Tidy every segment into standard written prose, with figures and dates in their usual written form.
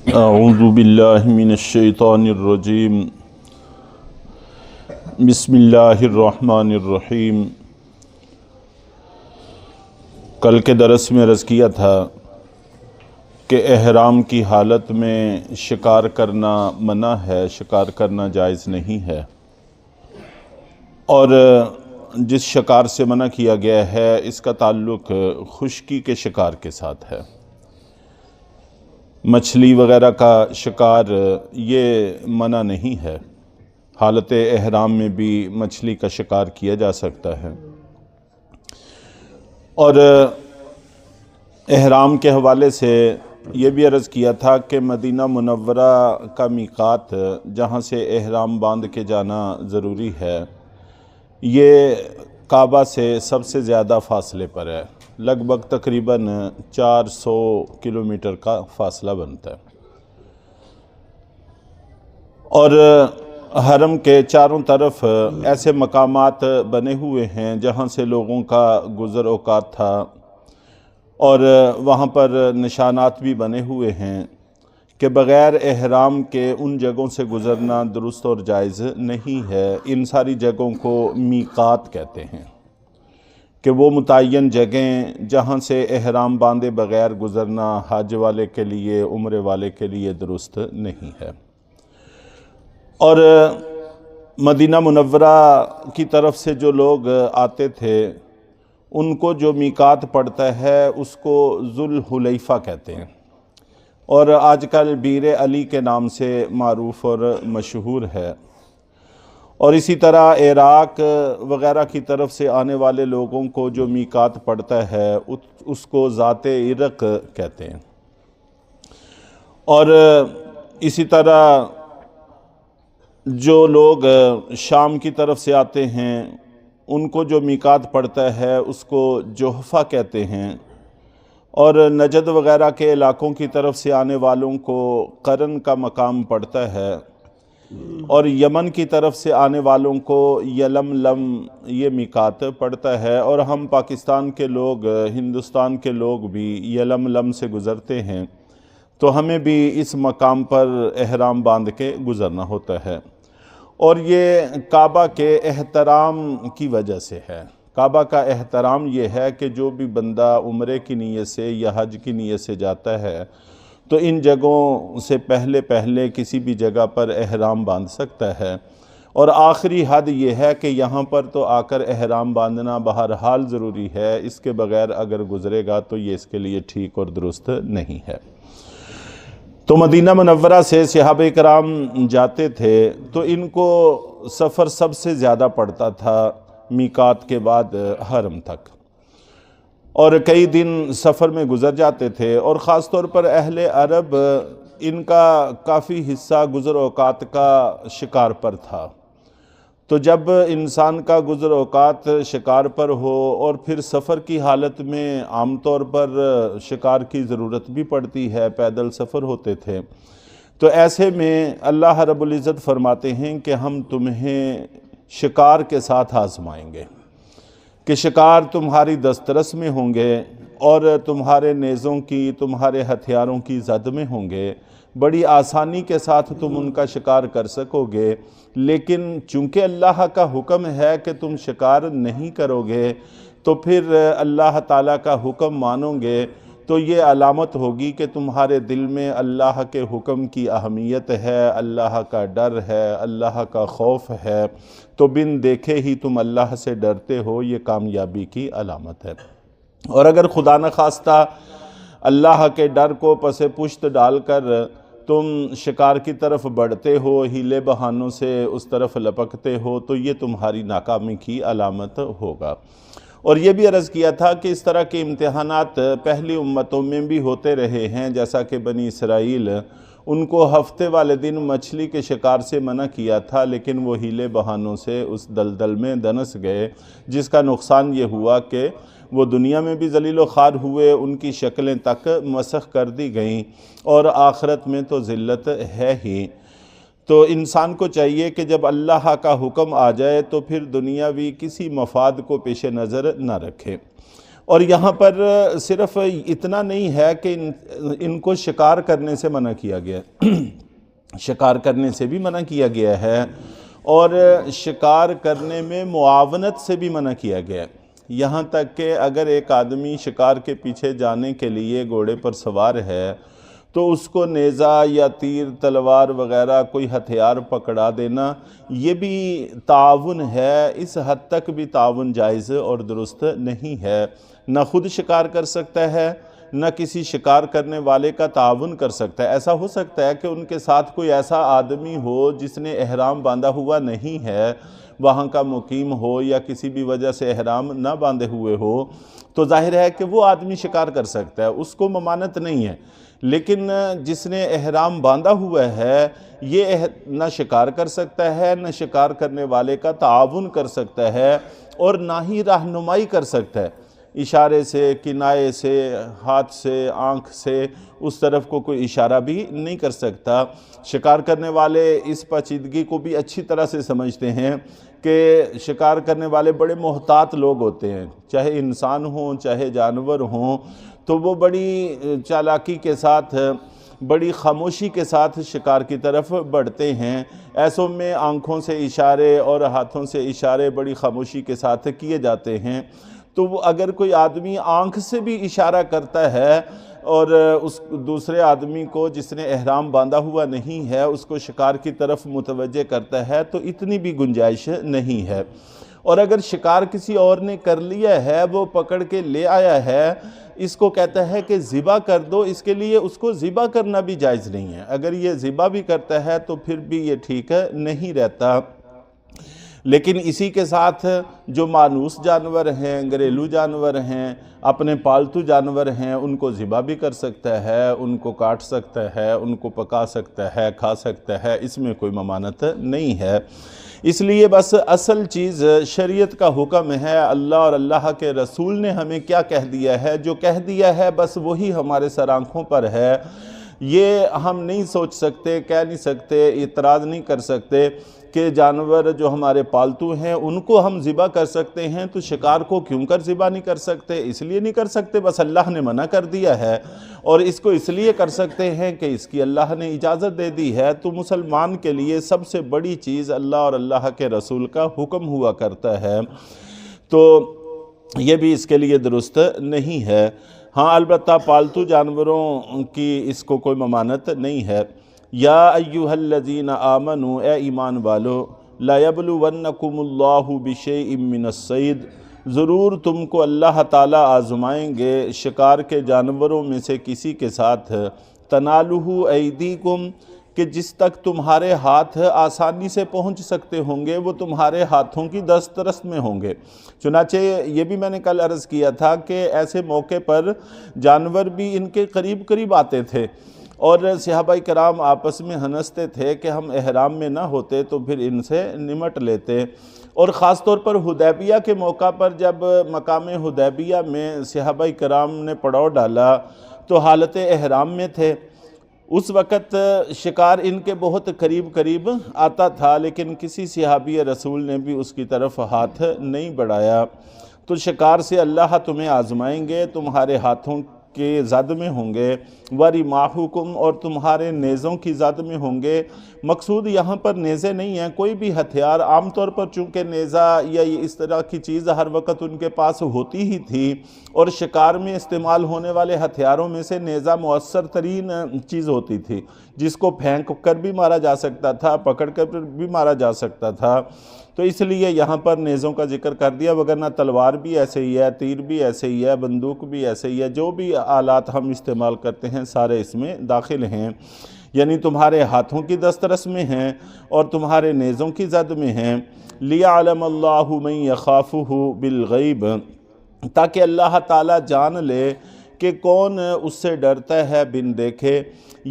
اعوذ باللہ من الشیطان الرجیم بسم اللہ الرحمن الرحیم۔ کل کے درس میں عرض کیا تھا کہ احرام کی حالت میں شکار کرنا منع ہے، شکار کرنا جائز نہیں ہے، اور جس شکار سے منع کیا گیا ہے اس کا تعلق خشکی کے شکار کے ساتھ ہے۔ مچھلی وغیرہ کا شکار یہ منع نہیں ہے، حالت احرام میں بھی مچھلی کا شکار کیا جا سکتا ہے۔ اور احرام کے حوالے سے یہ بھی عرض کیا تھا کہ مدینہ منورہ کا میقات جہاں سے احرام باندھ کے جانا ضروری ہے، یہ کعبہ سے سب سے زیادہ فاصلے پر ہے، لگ بھگ تقریباً 400 کلومیٹر کا فاصلہ بنتا ہے، اور حرم کے چاروں طرف ایسے مقامات بنے ہوئے ہیں جہاں سے لوگوں کا گزر اوقات تھا، اور وہاں پر نشانات بھی بنے ہوئے ہیں کہ بغیر احرام کے ان جگہوں سے گزرنا درست اور جائز نہیں ہے۔ ان ساری جگہوں کو میقات کہتے ہیں کہ وہ متعین جگہیں جہاں سے احرام باندھے بغیر گزرنا حج والے کے لیے، عمرے والے کے لیے درست نہیں ہے۔ اور مدینہ منورہ کی طرف سے جو لوگ آتے تھے ان کو جو میقات پڑتا ہے اس کو ذوالحلیفہ کہتے ہیں، اور آج کل بیر علی کے نام سے معروف اور مشہور ہے۔ اور اسی طرح عراق وغیرہ کی طرف سے آنے والے لوگوں کو جو میقات پڑتا ہے اس کو ذات عرق کہتے ہیں۔ اور اسی طرح جو لوگ شام کی طرف سے آتے ہیں ان کو جو میقات پڑتا ہے اس کو جحفہ کہتے ہیں، اور نجد وغیرہ کے علاقوں کی طرف سے آنے والوں کو قرن کا مقام پڑتا ہے، اور یمن کی طرف سے آنے والوں کو یلملم یہ میقات پڑتا ہے، اور ہم پاکستان کے لوگ، ہندوستان کے لوگ بھی یلملم سے گزرتے ہیں، تو ہمیں بھی اس مقام پر احرام باندھ کے گزرنا ہوتا ہے۔ اور یہ کعبہ کے احترام کی وجہ سے ہے۔ کعبہ کا احترام یہ ہے کہ جو بھی بندہ عمرے کی نیت سے یا حج کی نیت سے جاتا ہے تو ان جگہوں سے پہلے کسی بھی جگہ پر احرام باندھ سکتا ہے، اور آخری حد یہ ہے کہ یہاں پر تو آ کر احرام باندھنا بہرحال ضروری ہے، اس کے بغیر اگر گزرے گا تو یہ اس کے لیے ٹھیک اور درست نہیں ہے۔ تو مدینہ منورہ سے صحابہ کرام جاتے تھے تو ان کو سفر سب سے زیادہ پڑتا تھا میقات کے بعد حرم تک، اور کئی دن سفر میں گزر جاتے تھے، اور خاص طور پر اہل عرب ان کا کافی حصہ گزر اوقات کا شکار پر تھا۔ تو جب انسان کا گزر اوقات شکار پر ہو اور پھر سفر کی حالت میں عام طور پر شکار کی ضرورت بھی پڑتی ہے، پیدل سفر ہوتے تھے، تو ایسے میں اللہ رب العزت فرماتے ہیں کہ ہم تمہیں شکار کے ساتھ آزمائیں گے، کہ شکار تمہاری دسترس میں ہوں گے اور تمہارے نیزوں کی، تمہارے ہتھیاروں کی زد میں ہوں گے، بڑی آسانی کے ساتھ تم ان کا شکار کر سکو گے، لیکن چونکہ اللہ کا حکم ہے کہ تم شکار نہیں کرو گے تو پھر اللہ تعالیٰ کا حکم مانو گے تو یہ علامت ہوگی کہ تمہارے دل میں اللہ کے حکم کی اہمیت ہے، اللہ کا ڈر ہے، اللہ کا خوف ہے، تو بن دیکھے ہی تم اللہ سے ڈرتے ہو، یہ کامیابی کی علامت ہے۔ اور اگر خدا نخواستہ اللہ کے ڈر کو پس پشت ڈال کر تم شکار کی طرف بڑھتے ہو، ہیلے بہانوں سے اس طرف لپکتے ہو، تو یہ تمہاری ناکامی کی علامت ہوگا۔ اور یہ بھی عرض کیا تھا کہ اس طرح کے امتحانات پہلی امتوں میں بھی ہوتے رہے ہیں، جیسا کہ بنی اسرائیل، ان کو ہفتے والے دن مچھلی کے شکار سے منع کیا تھا، لیکن وہ ہیلے بہانوں سے اس دلدل میں دنس گئے، جس کا نقصان یہ ہوا کہ وہ دنیا میں بھی ذلیل و خوار ہوئے، ان کی شکلیں تک مسخ کر دی گئیں، اور آخرت میں تو ذلت ہے ہی۔ تو انسان کو چاہیے کہ جب اللہ کا حکم آ جائے تو پھر دنیاوی کسی مفاد کو پیش نظر نہ رکھے، اور یہاں پر صرف اتنا نہیں ہے کہ ان کو شکار کرنے سے منع کیا گیا ہے، شکار کرنے سے بھی منع کیا گیا ہے، اور شکار کرنے میں معاونت سے بھی منع کیا گیا ہے۔ یہاں تک کہ اگر ایک آدمی شکار کے پیچھے جانے کے لیے گھوڑے پر سوار ہے تو اس کو نیزہ یا تیر تلوار وغیرہ کوئی ہتھیار پکڑا دینا، یہ بھی تعاون ہے، اس حد تک بھی تعاون جائز اور درست نہیں ہے۔ نہ خود شکار کر سکتا ہے، نہ کسی شکار کرنے والے کا تعاون کر سکتا ہے۔ ایسا ہو سکتا ہے کہ ان کے ساتھ کوئی ایسا آدمی ہو جس نے احرام باندھا ہوا نہیں ہے، وہاں کا مقیم ہو یا کسی بھی وجہ سے احرام نہ باندھے ہوئے ہو، تو ظاہر ہے کہ وہ آدمی شکار کر سکتا ہے، اس کو ممانعت نہیں ہے۔ لیکن جس نے احرام باندھا ہوا ہے یہ نہ شکار کر سکتا ہے، نہ شکار کرنے والے کا تعاون کر سکتا ہے، اور نہ ہی رہنمائی کر سکتا ہے۔ اشارے سے، کنائے سے، ہاتھ سے، آنکھ سے اس طرف کو کوئی اشارہ بھی نہیں کر سکتا۔ شکار کرنے والے اس پیچیدگی کو بھی اچھی طرح سے سمجھتے ہیں کہ شکار کرنے والے بڑے محتاط لوگ ہوتے ہیں، چاہے انسان ہوں چاہے جانور ہوں، تو وہ بڑی چالاکی کے ساتھ، بڑی خاموشی کے ساتھ شکار کی طرف بڑھتے ہیں۔ ایسوں میں آنکھوں سے اشارے اور ہاتھوں سے اشارے بڑی خاموشی کے ساتھ کیے جاتے ہیں۔ تو وہ اگر کوئی آدمی آنکھ سے بھی اشارہ کرتا ہے اور اس دوسرے آدمی کو جس نے احرام باندھا ہوا نہیں ہے اس کو شکار کی طرف متوجہ کرتا ہے تو اتنی بھی گنجائش نہیں ہے۔ اور اگر شکار کسی اور نے کر لیا ہے، وہ پکڑ کے لے آیا ہے، اس کو کہتا ہے کہ ذبح کر دو، اس کے لیے اس کو ذبح کرنا بھی جائز نہیں ہے۔ اگر یہ ذبح بھی کرتا ہے تو پھر بھی یہ ٹھیک نہیں رہتا۔ لیکن اسی کے ساتھ جو مانوس جانور ہیں، گھریلو جانور ہیں، اپنے پالتو جانور ہیں، ان کو ذبح بھی کر سکتا ہے، ان کو کاٹ سکتا ہے، ان کو پکا سکتا ہے، کھا سکتا ہے، اس میں کوئی ممانعت نہیں ہے۔ اس لیے بس اصل چیز شریعت کا حکم ہے، اللہ اور اللہ کے رسول نے ہمیں کیا کہہ دیا ہے، جو کہہ دیا ہے بس وہی ہمارے سر آنکھوں پر ہے۔ یہ ہم نہیں سوچ سکتے، کہہ نہیں سکتے، اعتراض نہیں کر سکتے کہ جانور جو ہمارے پالتو ہیں ان کو ہم ذبح کر سکتے ہیں تو شکار کو کیوں کر ذبح نہیں کر سکتے؟ اس لیے نہیں کر سکتے بس اللہ نے منع کر دیا ہے، اور اس کو اس لیے کر سکتے ہیں کہ اس کی اللہ نے اجازت دے دی ہے۔ تو مسلمان کے لیے سب سے بڑی چیز اللہ اور اللہ کے رسول کا حکم ہوا کرتا ہے، تو یہ بھی اس کے لیے درست نہیں ہے۔ ہاں البتہ پالتو جانوروں کی اس کو کوئی ممانعت نہیں ہے۔ یا ایہا الذین آمنوا، اے ایمان والو، لا یبلونکم اللہ بشیء من الصید، ضرور تم کو اللہ تعالیٰ آزمائیں گے شکار کے جانوروں میں سے کسی کے ساتھ، تنالہ ایدیکم، کہ جس تک تمہارے ہاتھ آسانی سے پہنچ سکتے ہوں گے وہ تمہارے ہاتھوں کی دسترس میں ہوں گے۔ چنانچہ یہ بھی میں نے کل عرض کیا تھا کہ ایسے موقع پر جانور بھی ان کے قریب قریب آتے تھے، اور صحابہ کرام آپس میں ہنستے تھے کہ ہم احرام میں نہ ہوتے تو پھر ان سے نمٹ لیتے۔ اور خاص طور پر حدیبیہ کے موقع پر جب مقام حدیبیہ میں صحابہ کرام نے پڑاؤ ڈالا تو حالت احرام میں تھے، اس وقت شکار ان کے بہت قریب قریب آتا تھا، لیکن کسی صحابی رسول نے بھی اس کی طرف ہاتھ نہیں بڑھایا۔ تو شکار سے اللہ تمہیں آزمائیں گے، تمہارے ہاتھوں کے زد میں ہوں گے، وَرِمَاحُكُمْ، اور تمہارے نیزوں کی زد میں ہوں گے۔ مقصود یہاں پر نیزے نہیں ہیں، کوئی بھی ہتھیار، عام طور پر چونکہ نیزہ یا اس طرح کی چیز ہر وقت ان کے پاس ہوتی ہی تھی، اور شکار میں استعمال ہونے والے ہتھیاروں میں سے نیزہ مؤثر ترین چیز ہوتی تھی، جس کو پھینک کر بھی مارا جا سکتا تھا، پکڑ کر بھی مارا جا سکتا تھا۔ تو اس لیے یہاں پر نیزوں کا ذکر کر دیا، وگرنہ تلوار بھی ایسے ہی ہے، تیر بھی ایسے ہی ہے، بندوق بھی ایسے ہی ہے، جو بھی آلات ہم استعمال کرتے ہیں سارے اس میں داخل ہیں، یعنی تمہارے ہاتھوں کی دسترس میں ہیں اور تمہارے نیزوں کی زد میں ہیں۔ لِيَعْلَمَ اللَّهُ مَن يَخَافُهُ بِالْغَيْبِ، تاکہ اللہ تعالیٰ جان لے کہ کون اس سے ڈرتا ہے بن دیکھے۔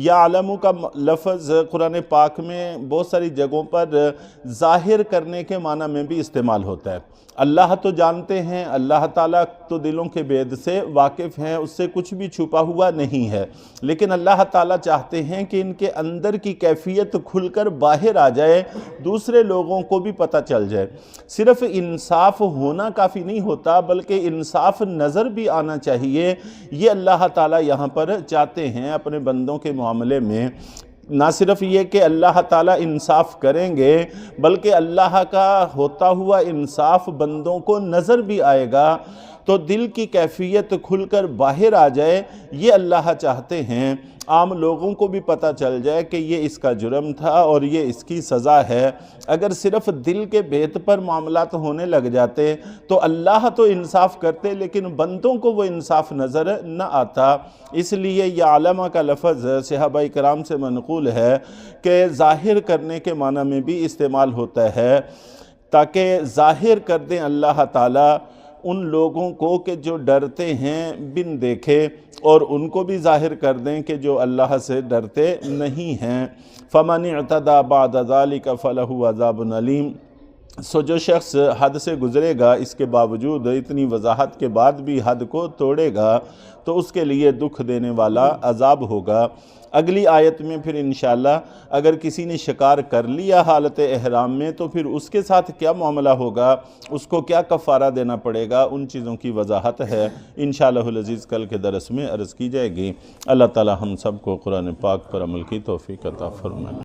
یعلم کا لفظ قرآن پاک میں بہت ساری جگہوں پر ظاہر کرنے کے معنی میں بھی استعمال ہوتا ہے۔ اللہ تو جانتے ہیں، اللہ تعالیٰ تو دلوں کے بید سے واقف ہیں، اس سے کچھ بھی چھپا ہوا نہیں ہے، لیکن اللہ تعالیٰ چاہتے ہیں کہ ان کے اندر کی کیفیت کھل کر باہر آ جائے، دوسرے لوگوں کو بھی پتہ چل جائے۔ صرف انصاف ہونا کافی نہیں ہوتا، بلکہ انصاف نظر بھی آنا چاہیے۔ یہ اللہ تعالیٰ یہاں پر چاہتے ہیں اپنے بندوں کے معاملے میں۔ نہ صرف یہ کہ اللہ تعالیٰ انصاف کریں گے، بلکہ اللہ کا ہوتا ہوا انصاف بندوں کو نظر بھی آئے گا، تو دل کی کیفیت کھل کر باہر آ جائے۔ یہ اللہ چاہتے ہیں عام لوگوں کو بھی پتہ چل جائے کہ یہ اس کا جرم تھا اور یہ اس کی سزا ہے۔ اگر صرف دل کے بھید پر معاملات ہونے لگ جاتے تو اللہ تو انصاف کرتے، لیکن بندوں کو وہ انصاف نظر نہ آتا۔ اس لیے یعلم کا لفظ صحابہ کرام سے منقول ہے کہ ظاہر کرنے کے معنی میں بھی استعمال ہوتا ہے، تاکہ ظاہر کر دیں اللہ تعالیٰ ان لوگوں کو کہ جو ڈرتے ہیں بن دیکھے، اور ان کو بھی ظاہر کر دیں کہ جو اللہ سے ڈرتے نہیں ہیں۔ فَمَنِ اعْتَدَى بَعْدَ ذَلِكَ فَلَهُ عَذَابٌ أَلِيمٌ۔ سو جو شخص حد سے گزرے گا، اس کے باوجود اتنی وضاحت کے بعد بھی حد کو توڑے گا، تو اس کے لیے دکھ دینے والا عذاب ہوگا۔ اگلی آیت میں پھر انشاءاللہ اگر کسی نے شکار کر لیا حالت احرام میں تو پھر اس کے ساتھ کیا معاملہ ہوگا، اس کو کیا کفارہ دینا پڑے گا، ان چیزوں کی وضاحت ہے انشاءاللہ العزیز کل کے درس میں عرض کی جائے گی۔ اللہ تعالی ہم سب کو قرآن پاک پر عمل کی توفیق عطا فرمائے۔